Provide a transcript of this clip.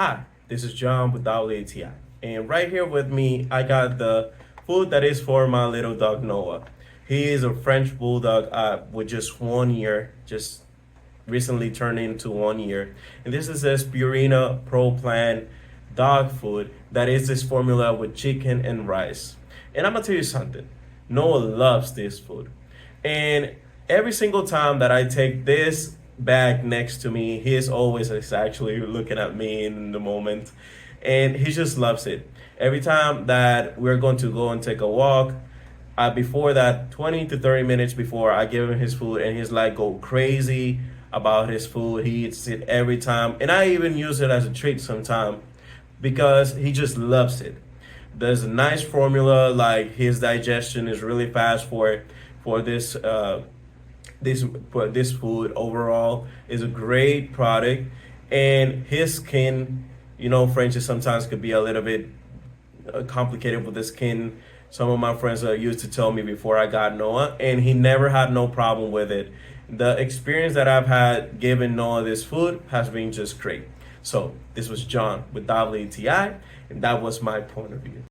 Hi, this is John with WATI. And right here with me, I got the food that is for my little dog Noah. He is a French bulldog with just 1 year, just recently turned into 1 year. And this is this Purina Pro Plan dog food that is this formula with chicken and rice. And I'm gonna tell you something. Noah loves this food. And every single time that I take this bag next to me, he is always actually looking at me in the moment. And he just loves it. Every time that we're going to go and take a walk, before that, 20 to 30 minutes before, I give him his food and he's like go crazy about his food. He eats it every time. And I even use it as a treat sometimes because he just loves it. There's a nice formula, like his digestion is really fast for this food overall is a great product. And his skin, Frenchies sometimes could be a little bit complicated with the skin. Some of my friends used to tell me before I got Noah, and he never had no problem with it. The experience that I've had giving Noah this food has been just great. So this was John with WTI, and that was my point of view.